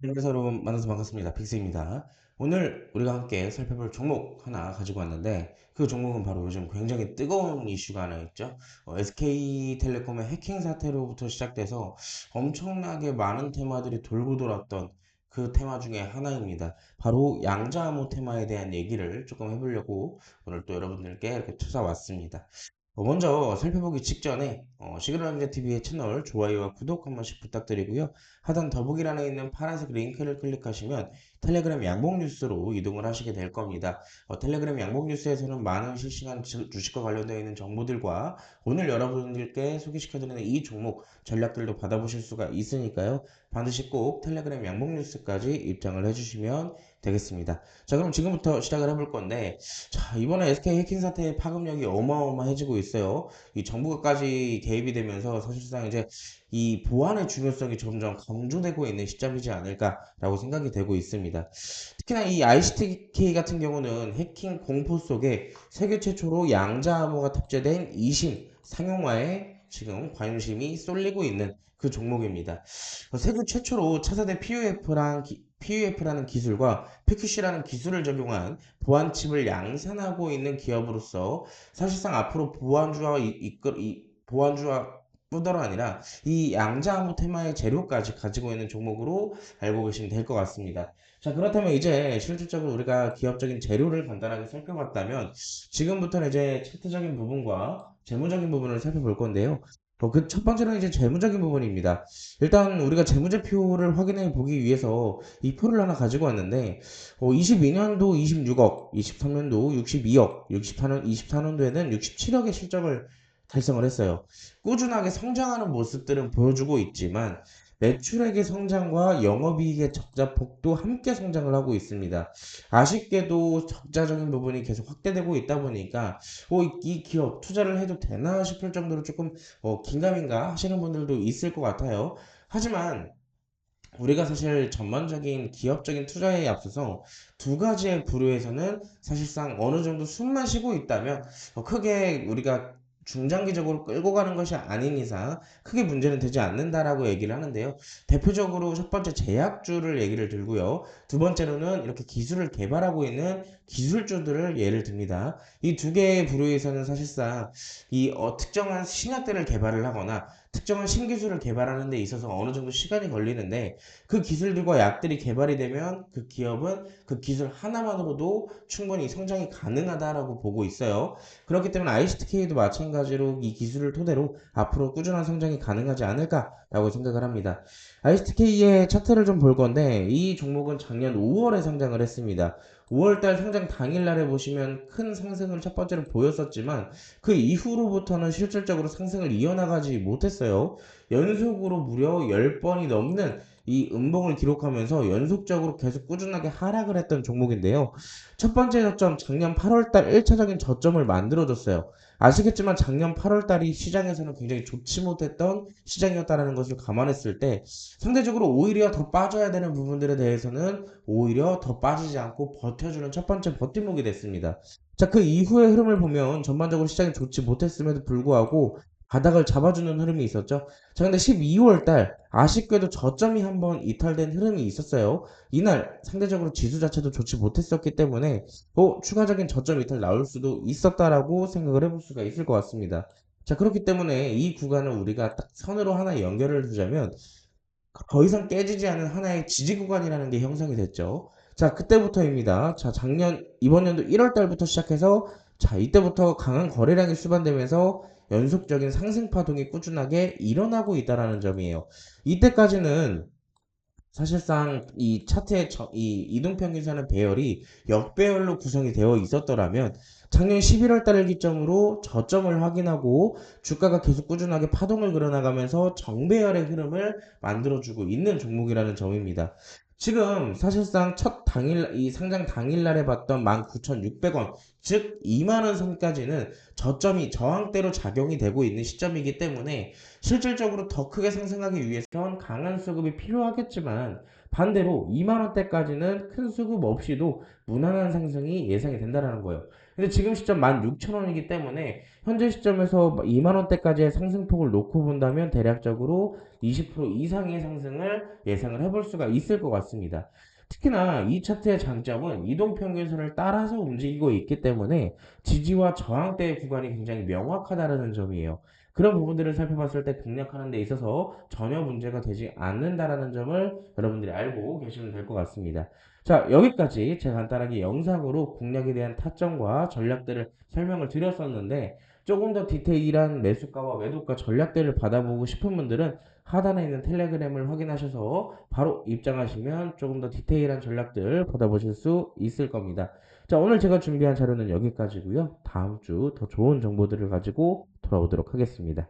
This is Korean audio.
안녕하세요 여러분 만나서 반갑습니다. 픽스입니다. 오늘 우리가 함께 살펴볼 종목 하나 가지고 왔는데 그 종목은 바로 요즘 굉장히 뜨거운 이슈가 하나 있죠. SK텔레콤의 해킹 사태로부터 시작돼서 엄청나게 많은 테마들이 돌고 돌았던 그 테마 중에 하나입니다. 바로 양자암호 테마에 대한 얘기를 조금 해보려고 오늘 또 여러분들께 이렇게 찾아왔습니다. 먼저 살펴보기 직전에 시그널남자TV의 채널 좋아요와 구독 한 번씩 부탁드리고요. 하단 더보기란에 있는 파란색 링크를 클릭하시면 텔레그램 양봉 뉴스로 이동을 하시게 될 겁니다. 텔레그램 양봉 뉴스에서는 많은 실시간 주식과 관련되어 있는 정보들과 오늘 여러분들께 소개시켜드리는 이 종목 전략들도 받아보실 수가 있으니까요. 반드시 꼭 텔레그램 양봉 뉴스까지 입장을 해주시면 되겠습니다. 자, 그럼 지금부터 시작을 해볼 건데 자, 이번에 SK 해킹 사태의 파급력이 어마어마해지고 있어요. 이 정부가까지 개입이 되면서 사실상 이제 이 보안의 중요성이 점점 강조되고 있는 시점이지 않을까라고 생각이 되고 있습니다. 특히나 이 ICTK 같은 경우는 해킹 공포 속에 세계 최초로 양자 암호가 탑재된 2심 상용화에 지금 관심이 쏠리고 있는 그 종목입니다. 세계 최초로 차세대 PUF라는 기술과 PQC라는 기술을 적용한 보안칩을 양산하고 있는 기업으로서 사실상 앞으로 보안주와 뿐더러 아니라 이 양자암호 테마의 재료까지 가지고 있는 종목으로 알고 계시면 될 것 같습니다. 자, 그렇다면 이제 실질적으로 우리가 기업적인 재료를 간단하게 살펴봤다면 지금부터는 이제 차트적인 부분과 재무적인 부분을 살펴볼 건데요. 그 첫 번째는 이제 재무적인 부분입니다. 일단 우리가 재무제표를 확인해 보기 위해서 이 표를 하나 가지고 왔는데 22년도 26억, 23년도 62억, 24년도에는 67억의 실적을 달성을 했어요. 꾸준하게 성장하는 모습들은 보여주고 있지만 매출액의 성장과 영업이익의 적자폭도 함께 성장을 하고 있습니다. 아쉽게도 적자적인 부분이 계속 확대되고 있다 보니까 이 기업 투자를 해도 되나 싶을 정도로 조금 긴가민가 하시는 분들도 있을 것 같아요. 하지만 우리가 사실 전반적인 기업적인 투자에 앞서서 두 가지의 부류에서는 사실상 어느 정도 숨만 쉬고 있다면 크게 우리가 중장기적으로 끌고 가는 것이 아닌 이상 크게 문제는 되지 않는다라고 얘기를 하는데요. 대표적으로 첫 번째 제약주를 얘기를 들고요. 두 번째로는 이렇게 기술을 개발하고 있는 기술주들을 예를 듭니다. 이 두 개의 부류에서는 사실상 특정한 신약들을 개발을 하거나 특정한 신기술을 개발하는 데 있어서 어느 정도 시간이 걸리는데 그 기술들과 약들이 개발이 되면 그 기업은 그 기술 하나만으로도 충분히 성장이 가능하다라고 보고 있어요. 그렇기 때문에 ICTK도 마찬가지로 이 기술을 토대로 앞으로 꾸준한 성장이 가능하지 않을까라고 생각을 합니다. ICTK의 차트를 좀 볼 건데 이 종목은 작년 5월에 상장을 했습니다. 5월달 상장 당일날에 보시면 큰 상승을 첫 번째로 보였었지만 그 이후로부터는 실질적으로 상승을 이어나가지 못했어요. 연속으로 무려 10번이 넘는 이 음봉을 기록하면서 연속적으로 계속 꾸준하게 하락을 했던 종목인데요. 첫 번째 저점 작년 8월달 1차적인 저점을 만들어줬어요. 아시겠지만 작년 8월달이 시장에서는 굉장히 좋지 못했던 시장이었다는 것을 감안했을 때 상대적으로 오히려 더 빠져야 되는 부분들에 대해서는 오히려 더 빠지지 않고 버텨주는 첫 번째 버팀목이 됐습니다. 자, 그 이후의 흐름을 보면 전반적으로 시장이 좋지 못했음에도 불구하고 바닥을 잡아주는 흐름이 있었죠. 자, 근데 12월 달 아쉽게도 저점이 한번 이탈된 흐름이 있었어요. 이날 상대적으로 지수 자체도 좋지 못했었기 때문에 추가적인 저점 이탈 나올 수도 있었다라고 생각을 해볼 수가 있을 것 같습니다. 자, 그렇기 때문에 이 구간을 우리가 딱 선으로 하나 연결을 두자면 더 이상 깨지지 않은 하나의 지지 구간이라는 게 형성이 됐죠. 자, 그때부터입니다. 자, 이번 연도 1월 달부터 시작해서 자, 이때부터 강한 거래량이 수반되면서 연속적인 상승 파동이 꾸준하게 일어나고 있다라는 점이에요. 이때까지는 사실상 이 차트의 이 이동평균선의 배열이 역배열로 구성이 되어 있었더라면 작년 11월 달을 기점으로 저점을 확인하고 주가가 계속 꾸준하게 파동을 그려나가면서 정배열의 흐름을 만들어주고 있는 종목이라는 점입니다. 지금 사실상 이 상장 당일날에 봤던 19,600원, 즉 2만원 선까지는 저점이 저항대로 작용이 되고 있는 시점이기 때문에 실질적으로 더 크게 상승하기 위해선 강한 수급이 필요하겠지만 반대로 2만 원대까지는 큰 수급 없이도 무난한 상승이 예상이 된다라는 거예요. 근데 지금 시점 16,000원이기 때문에 현재 시점에서 2만 원대까지의 상승폭을 놓고 본다면 대략적으로 20% 이상의 상승을 예상을 해볼 수가 있을 것 같습니다. 특히나 이 차트의 장점은 이동평균선을 따라서 움직이고 있기 때문에 지지와 저항대의 구간이 굉장히 명확하다는 점이에요. 그런 부분들을 살펴봤을 때 공략하는 데 있어서 전혀 문제가 되지 않는다라는 점을 여러분들이 알고 계시면 될 것 같습니다. 자, 여기까지 제가 간단하게 영상으로 공략에 대한 타점과 전략들을 설명을 드렸었는데 조금 더 디테일한 매수가와 매도가 전략들을 받아보고 싶은 분들은 하단에 있는 텔레그램을 확인하셔서 바로 입장하시면 조금 더 디테일한 전략들 받아보실 수 있을 겁니다. 자, 오늘 제가 준비한 자료는 여기까지고요. 다음 주 더 좋은 정보들을 가지고 돌아오도록 하겠습니다.